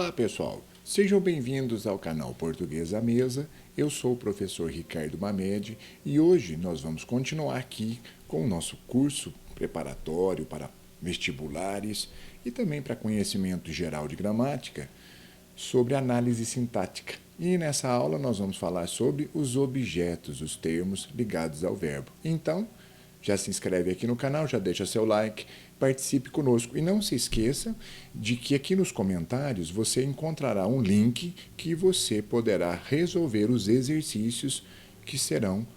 Olá pessoal, sejam bem-vindos ao canal Português à Mesa. Eu sou o professor Ricardo Mamed e hoje nós vamos continuar aqui com o nosso curso preparatório para vestibulares e também para conhecimento geral de gramática sobre análise sintática. E nessa aula nós vamos falar sobre os objetos, os termos ligados ao verbo. Então, já se inscreve aqui no canal, já deixa seu like, participe conosco. E não se esqueça de que aqui nos comentários você encontrará um link que você poderá resolver os exercícios que serão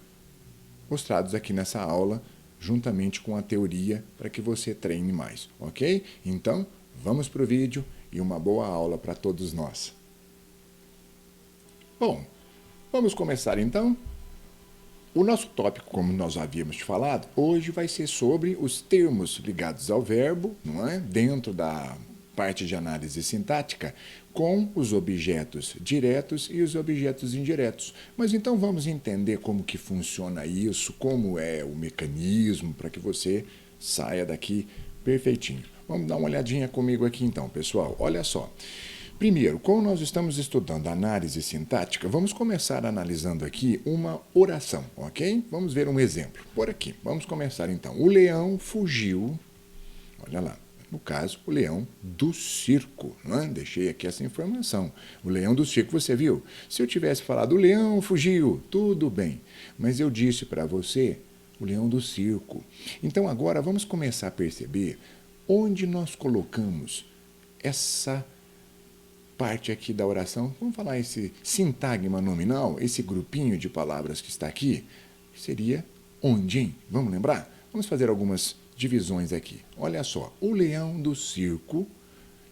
mostrados aqui nessa aula, juntamente com a teoria, para que você treine mais, ok? Então, vamos para o vídeo e uma boa aula para todos nós. Bom, vamos começar então. O nosso tópico, como nós havíamos te falado, hoje vai ser sobre os termos ligados ao verbo, não é? Dentro da parte de análise sintática, com os objetos diretos e os objetos indiretos. Mas então vamos entender como que funciona isso, como é o mecanismo, para que você saia daqui perfeitinho. Vamos dar uma olhadinha comigo aqui então, pessoal. Olha só. Primeiro, como nós estamos estudando análise sintática, vamos começar analisando aqui uma oração, ok? Vamos ver um exemplo. Por aqui, vamos começar então. O leão fugiu, olha lá, no caso, o leão do circo, não é? Deixei aqui essa informação. O leão do circo, você viu? Se eu tivesse falado o leão fugiu, tudo bem. Mas eu disse para você o leão do circo. Então agora vamos começar a perceber onde nós colocamos essa parte aqui da oração, vamos falar esse sintagma nominal, esse grupinho de palavras que está aqui, seria onde, hein? Vamos lembrar? Vamos fazer algumas divisões aqui. Olha só, o leão do circo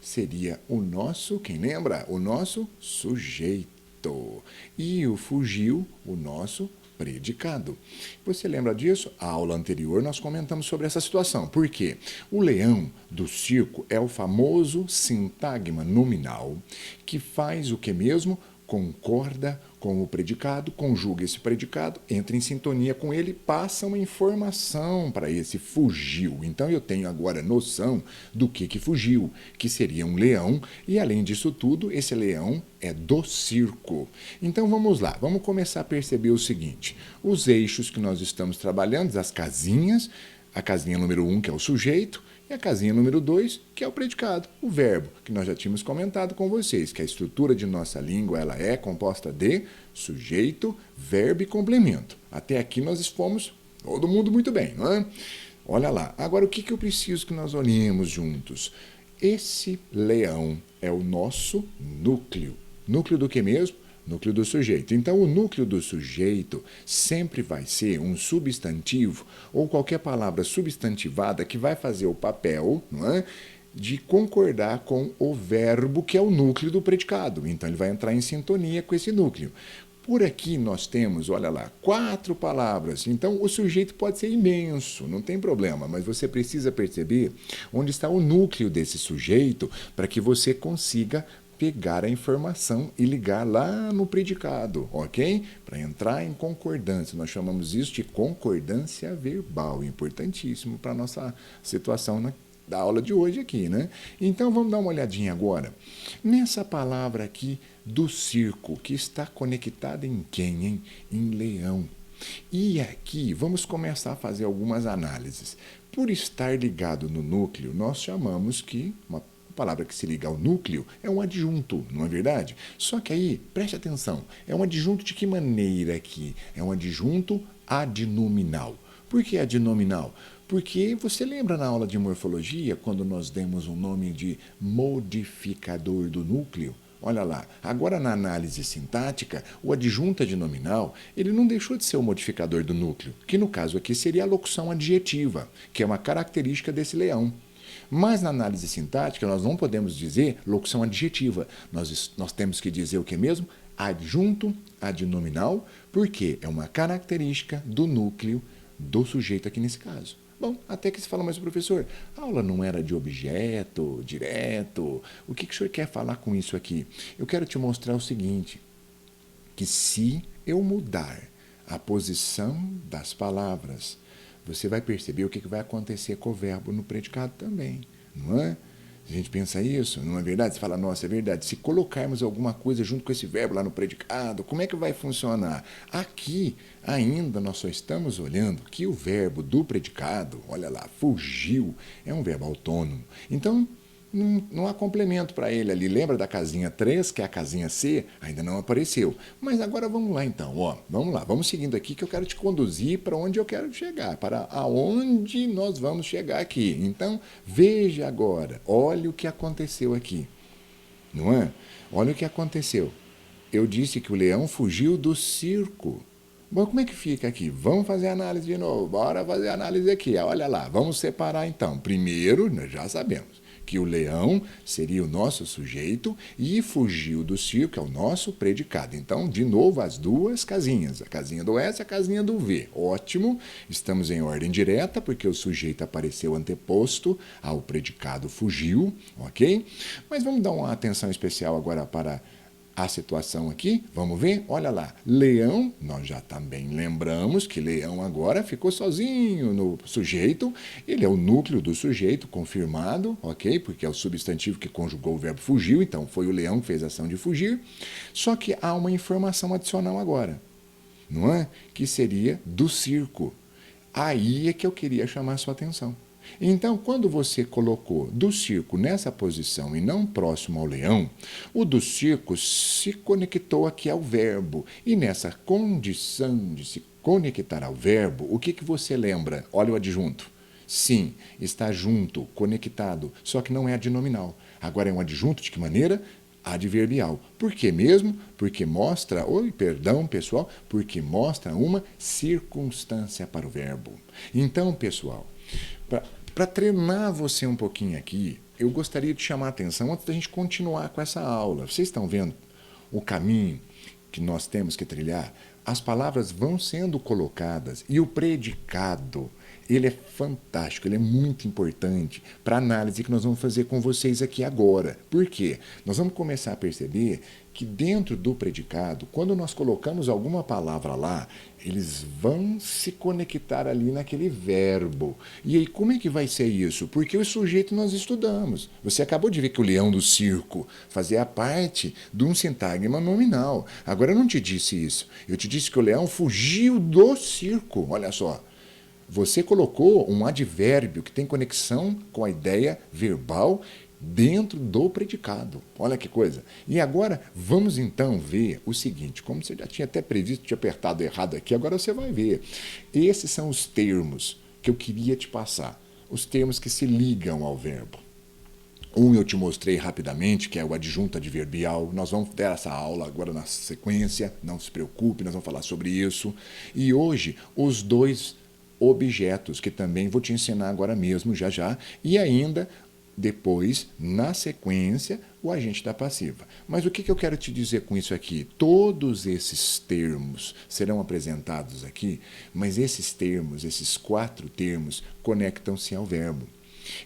seria o nosso, quem lembra? O nosso sujeito. E o fugiu, o nosso predicado. Você lembra disso? A aula anterior nós comentamos sobre essa situação. Por quê? O leão do circo é o famoso sintagma nominal que faz o que mesmo? Concorda com o predicado, conjuga esse predicado, entra em sintonia com ele, passa uma informação para esse fugiu. Então eu tenho agora noção do que fugiu, que seria um leão, e além disso tudo, esse leão é do circo. Então vamos lá, vamos começar a perceber o seguinte: os eixos que nós estamos trabalhando, as casinhas, a casinha número 1, que é o sujeito, e a casinha número 2, que é o predicado, o verbo, que nós já tínhamos comentado com vocês, que a estrutura de nossa língua ela é composta de sujeito, verbo e complemento. Até aqui nós fomos todo mundo muito bem, não é? Olha lá, agora o que eu preciso que nós olhemos juntos? Esse leão é o nosso núcleo. Núcleo do que mesmo? Núcleo do sujeito. Então, o núcleo do sujeito sempre vai ser um substantivo ou qualquer palavra substantivada que vai fazer o papel, não é, de concordar com o verbo que é o núcleo do predicado. Então, ele vai entrar em sintonia com esse núcleo. Por aqui nós temos, olha lá, 4 palavras. Então, o sujeito pode ser imenso, não tem problema, mas você precisa perceber onde está o núcleo desse sujeito para que você consiga pegar a informação e ligar lá no predicado, ok? Para entrar em concordância. Nós chamamos isso de concordância verbal, importantíssimo para a nossa situação da aula de hoje aqui, né? Então, vamos dar uma olhadinha agora nessa palavra aqui do circo, que está conectada em quem, hein? Em leão. E aqui, vamos começar a fazer algumas análises. Por estar ligado no núcleo, nós chamamos que uma palavra que se liga ao núcleo é um adjunto, não é verdade? Só que aí, preste atenção, é um adjunto de que maneira aqui? É um adjunto adnominal. Por que adnominal? Porque você lembra na aula de morfologia, quando nós demos o nome de modificador do núcleo? Olha lá, agora na análise sintática, o adjunto adnominal, ele não deixou de ser o modificador do núcleo, que no caso aqui seria a locução adjetiva, que é uma característica desse leão. Mas na análise sintática, nós não podemos dizer locução adjetiva. Nós temos que dizer o que mesmo? Adjunto adnominal, porque é uma característica do núcleo do sujeito aqui nesse caso. Bom, até que se fala, mas professor, a aula não era de objeto, direto. O que o senhor quer falar com isso aqui? Eu quero te mostrar o seguinte, que se eu mudar a posição das palavras, você vai perceber o que vai acontecer com o verbo no predicado também, não é? A gente pensa isso, não é verdade? Você fala, nossa, é verdade. Se colocarmos alguma coisa junto com esse verbo lá no predicado, como é que vai funcionar? Aqui, ainda, nós só estamos olhando que o verbo do predicado, olha lá, fugiu, é um verbo autônomo. Então, não há complemento para ele ali. Lembra da casinha 3, que é a casinha C? Ainda não apareceu. Mas agora vamos lá então, ó. Vamos lá, vamos seguindo aqui que eu quero te conduzir para onde eu quero chegar, para aonde nós vamos chegar aqui. Então, veja agora, olha o que aconteceu aqui. Não é? Olha o que aconteceu. Eu disse que o leão fugiu do circo. Bom, como é que fica aqui? Vamos fazer a análise de novo. Bora fazer a análise aqui. Olha lá, vamos separar então. Primeiro, nós já sabemos que o leão seria o nosso sujeito e fugiu do circo, é o nosso predicado. Então, de novo, as duas casinhas, a casinha do S e a casinha do V. Ótimo, estamos em ordem direta, porque o sujeito apareceu anteposto ao predicado fugiu, ok? Mas vamos dar uma atenção especial agora para a situação aqui, vamos ver? Olha lá, leão, nós já também lembramos que leão agora ficou sozinho no sujeito, ele é o núcleo do sujeito, confirmado, ok? Porque é o substantivo que conjugou o verbo fugiu, então foi o leão que fez a ação de fugir, só que há uma informação adicional agora, não é? Que seria do circo. Aí é que eu queria chamar a sua atenção. Então, quando você colocou do circo nessa posição e não próximo ao leão, o do circo se conectou aqui ao verbo. E nessa condição de se conectar ao verbo, o que você lembra? Olha o adjunto. Sim, está junto, conectado, só que não é adnominal. Agora é um adjunto de que maneira? Adverbial. Por que mesmo? Porque mostra, perdão pessoal, porque mostra uma circunstância para o verbo. Então, pessoal, para treinar você um pouquinho aqui, eu gostaria de chamar a atenção antes da gente continuar com essa aula. Vocês estão vendo o caminho que nós temos que trilhar? As palavras vão sendo colocadas e o predicado, ele é fantástico, ele é muito importante para a análise que nós vamos fazer com vocês aqui agora. Por quê? Nós vamos começar a perceber que dentro do predicado, quando nós colocamos alguma palavra lá, eles vão se conectar ali naquele verbo. E aí, como é que vai ser isso? Porque o sujeito nós estudamos. Você acabou de ver que o leão do circo fazia parte de um sintagma nominal. Agora, eu não te disse isso. Eu te disse que o leão fugiu do circo. Olha só. Você colocou um advérbio que tem conexão com a ideia verbal dentro do predicado. Olha que coisa. E agora, vamos então ver o seguinte, como você já tinha até previsto, tinha apertado errado aqui, agora você vai ver. Esses são os termos que eu queria te passar, os termos que se ligam ao verbo. Um eu te mostrei rapidamente, que é o adjunto adverbial. Nós vamos ter essa aula agora na sequência, não se preocupe, nós vamos falar sobre isso. E hoje, os dois objetos, que também vou te ensinar agora mesmo, já já, e ainda depois, na sequência, o agente da passiva. Mas o que eu quero te dizer com isso aqui? Todos esses termos serão apresentados aqui, mas esses termos, esses 4 termos, conectam-se ao verbo.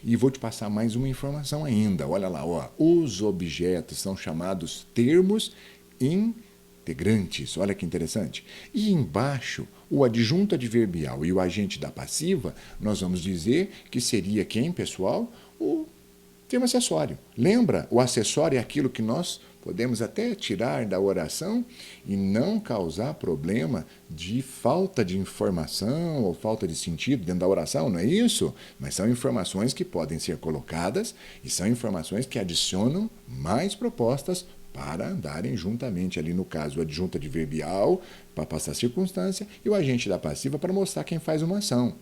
E vou te passar mais uma informação ainda. Olha lá, ó, os objetos são chamados termos integrantes. Olha que interessante. E embaixo, o adjunto adverbial e o agente da passiva, nós vamos dizer que seria quem, pessoal? O termo acessório. Lembra? O acessório é aquilo que nós podemos até tirar da oração e não causar problema de falta de informação ou falta de sentido dentro da oração, não é isso? Mas são informações que podem ser colocadas e são informações que adicionam mais propostas para andarem juntamente. Ali no caso, o adjunto adverbial para passar a circunstância e o agente da passiva para mostrar quem faz uma ação.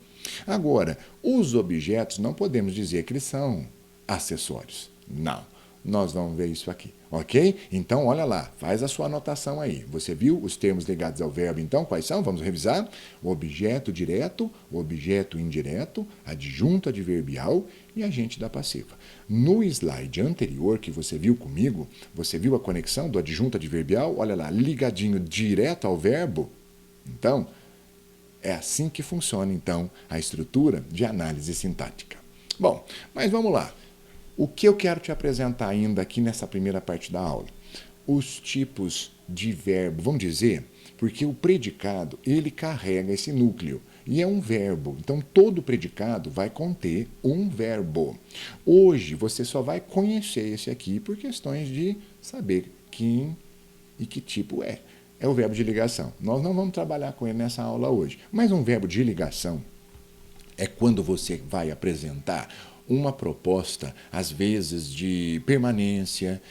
Agora, os objetos não podemos dizer que eles são acessórios. Não. Nós vamos ver isso aqui, ok? Então, olha lá, faz a sua anotação aí. Você viu os termos ligados ao verbo, então? Quais são? Vamos revisar. O objeto direto, o objeto indireto, adjunto adverbial e agente da passiva. No slide anterior que você viu comigo, você viu a conexão do adjunto adverbial? Olha lá, ligadinho direto ao verbo. Então, é assim que funciona, então, a estrutura de análise sintática. Bom, mas vamos lá. O que eu quero te apresentar ainda aqui nessa primeira parte da aula? Os tipos de verbo, vamos dizer, porque o predicado, ele carrega esse núcleo. E é um verbo. Então, todo predicado vai conter um verbo. Hoje, você só vai conhecer esse aqui por questões de saber quem e que tipo é. É o verbo de ligação. Nós não vamos trabalhar com ele nessa aula hoje. Mas um verbo de ligação é quando você vai apresentar uma proposta, às vezes, de permanência,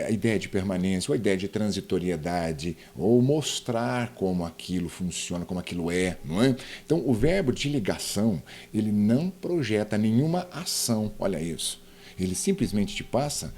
a ideia de permanência, ou a ideia de transitoriedade, ou mostrar como aquilo funciona, como aquilo é, não é? Então, o verbo de ligação, ele não projeta nenhuma ação, olha isso. Ele simplesmente te passa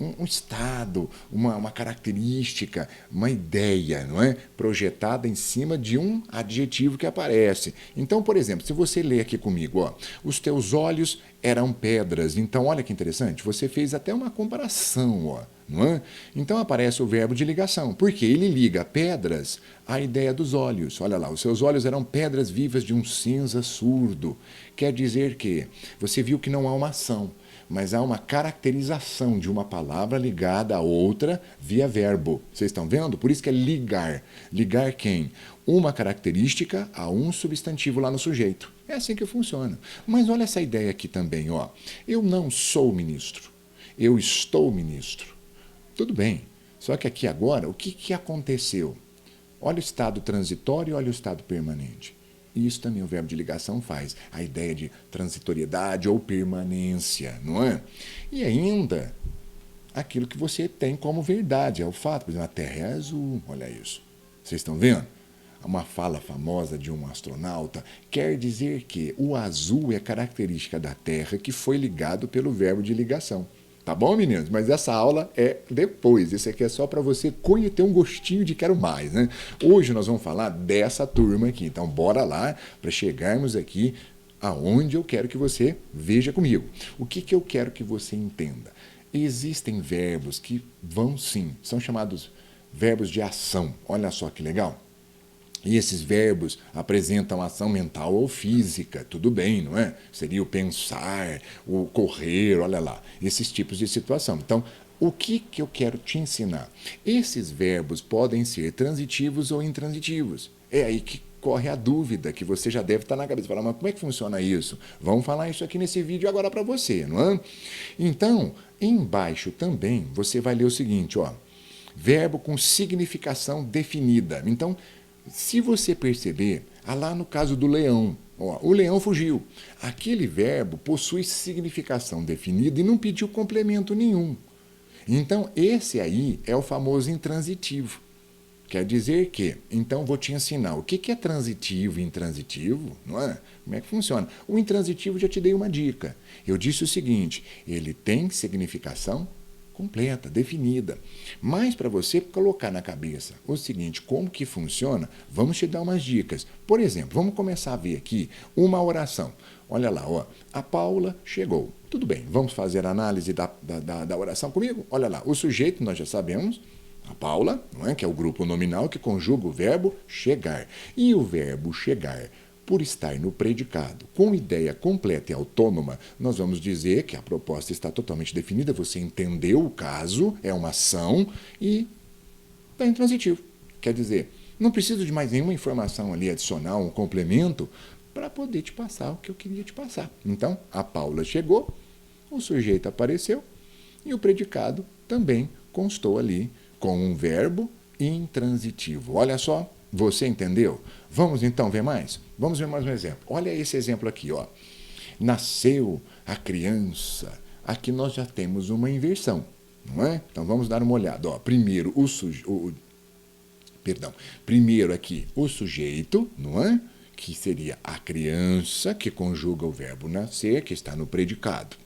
um estado, uma característica, uma ideia, não é? Projetada em cima de um adjetivo que aparece. Então, por exemplo, se você ler aqui comigo, ó, os teus olhos eram pedras. Então, olha que interessante, você fez até uma comparação, ó, não é? Então aparece o verbo de ligação, porque ele liga pedras à ideia dos olhos. Olha lá, os seus olhos eram pedras vivas de um cinza surdo. Quer dizer que você viu que não há uma ação, mas há uma caracterização de uma palavra ligada a outra via verbo. Vocês estão vendo? Por isso que é ligar. Ligar quem? Uma característica a um substantivo lá no sujeito. É assim que funciona. Mas olha essa ideia aqui também, ó. Eu não sou ministro. Eu estou ministro. Tudo bem. Só que aqui agora, o que aconteceu? Olha o estado transitório e olha o estado permanente. Isso também o verbo de ligação faz, a ideia de transitoriedade ou permanência, não é? E ainda, aquilo que você tem como verdade, é o fato, por exemplo, a Terra é azul, olha isso. Vocês estão vendo? Uma fala famosa de um astronauta quer dizer que o azul é característica da Terra que foi ligado pelo verbo de ligação. Tá bom, meninos? Mas essa aula é depois. Esse aqui é só para você ter um gostinho de quero mais, né? Hoje nós vamos falar dessa turma aqui. Então, bora lá para chegarmos aqui aonde eu quero que você veja comigo. O que eu quero que você entenda? Existem verbos que vão sim, são chamados verbos de ação. Olha só que legal. E esses verbos apresentam ação mental ou física, tudo bem, não é? Seria o pensar, o correr, olha lá, esses tipos de situação. Então, o que eu quero te ensinar? Esses verbos podem ser transitivos ou intransitivos. É aí que corre a dúvida, que você já deve estar na cabeça. Falar, mas como é que funciona isso? Vamos falar isso aqui nesse vídeo agora para você, não é? Então, embaixo também, você vai ler o seguinte, ó. Verbo com significação definida. Então, se você perceber, lá no caso do leão, ó, o leão fugiu. Aquele verbo possui significação definida e não pediu complemento nenhum. Então, esse aí é o famoso intransitivo. Quer dizer que, então vou te ensinar o que é transitivo e intransitivo, não é? Como é que funciona? O intransitivo já te dei uma dica. Eu disse o seguinte, ele tem significação completa, definida. Mas para você colocar na cabeça o seguinte, como que funciona, vamos te dar umas dicas. Por exemplo, vamos começar a ver aqui uma oração. Olha lá, ó, a Paula chegou. Tudo bem, vamos fazer a análise da oração comigo? Olha lá, o sujeito nós já sabemos, a Paula, não é? Que é o grupo nominal que conjuga o verbo chegar. E o verbo chegar, por estar no predicado com ideia completa e autônoma, nós vamos dizer que a proposta está totalmente definida, você entendeu o caso, é uma ação e está intransitivo. Quer dizer, não preciso de mais nenhuma informação ali adicional, um complemento, para poder te passar o que eu queria te passar. Então, a Paula chegou, o sujeito apareceu e o predicado também constou ali com um verbo intransitivo. Olha só, você entendeu? Vamos então ver mais? Vamos ver mais um exemplo. Olha esse exemplo aqui, ó. Nasceu a criança. Aqui nós já temos uma inversão, não é? Então vamos dar uma olhada. Ó, primeiro primeiro aqui o sujeito, não é? Que seria a criança, que conjuga o verbo nascer, que está no predicado.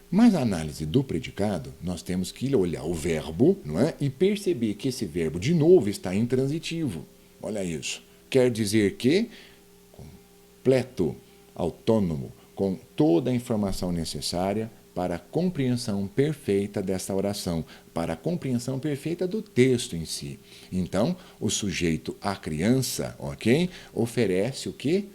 Mas a análise do predicado, nós temos que olhar o verbo, não é? E perceber que esse verbo, de novo, está intransitivo. Olha isso. Quer dizer que completo, autônomo, com toda a informação necessária para a compreensão perfeita dessa oração, para a compreensão perfeita do texto em si. Então, o sujeito, a criança, ok? Oferece o quê?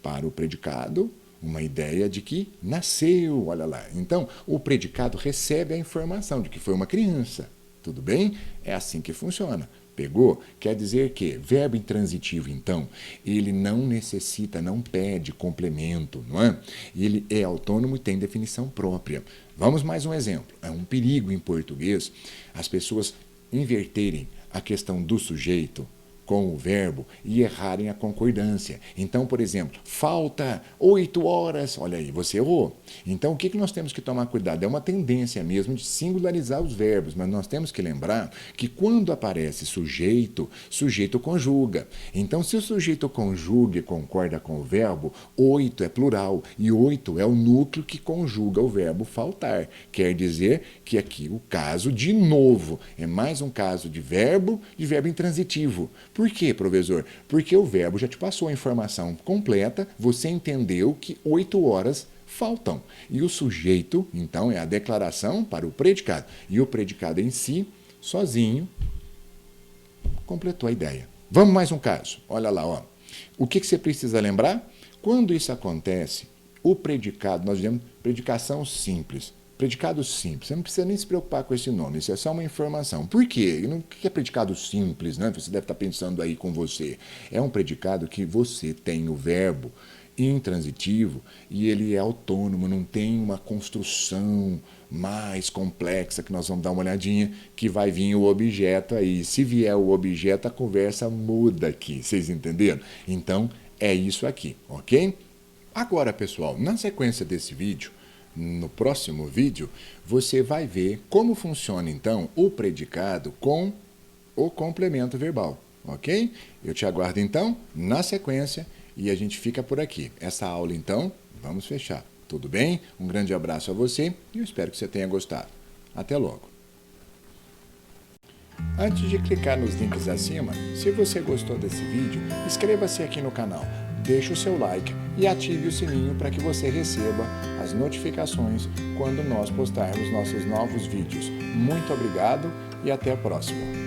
Para o predicado, uma ideia de que nasceu, olha lá. Então, o predicado recebe a informação de que foi uma criança. Tudo bem? É assim que funciona. Pegou? Quer dizer que verbo intransitivo, então, ele não necessita, não pede complemento, não é? Ele é autônomo e tem definição própria. Vamos mais um exemplo. É um perigo em português as pessoas inverterem a questão do sujeito com o verbo e errarem a concordância. Então, por exemplo, falta 8 horas. Olha aí, você errou. Então, o que nós temos que tomar cuidado? É uma tendência mesmo de singularizar os verbos, mas nós temos que lembrar que quando aparece sujeito, sujeito conjuga. Então, se o sujeito conjuga e concorda com o verbo, 8 é plural e 8 é o núcleo que conjuga o verbo faltar. Quer dizer que aqui o caso, de novo, é mais um caso de verbo intransitivo. Por quê, professor? Porque o verbo já te passou a informação completa, você entendeu que 8 horas faltam. E o sujeito, então, é a declaração para o predicado. E o predicado em si, sozinho, completou a ideia. Vamos mais um caso. Olha lá, ó. O que você precisa lembrar? Quando isso acontece, o predicado, nós dizemos predicação simples. Predicado simples, você não precisa nem se preocupar com esse nome, isso é só uma informação. Por quê? O que é predicado simples, né? Você deve estar pensando aí com você. É um predicado que você tem o verbo intransitivo e ele é autônomo, não tem uma construção mais complexa, que nós vamos dar uma olhadinha, que vai vir o objeto aí. Se vier o objeto, a conversa muda aqui, vocês entenderam? Então, é isso aqui, ok? Agora, pessoal, na sequência desse vídeo, no próximo vídeo, você vai ver como funciona, então, o predicado com o complemento verbal, ok? Eu te aguardo, então, na sequência e a gente fica por aqui. Essa aula, então, vamos fechar. Tudo bem? Um grande abraço a você e eu espero que você tenha gostado. Até logo. Antes de clicar nos links acima, se você gostou desse vídeo, inscreva-se aqui no canal, deixe o seu like e ative o sininho para que você receba as notificações quando nós postarmos nossos novos vídeos. Muito obrigado e até a próxima.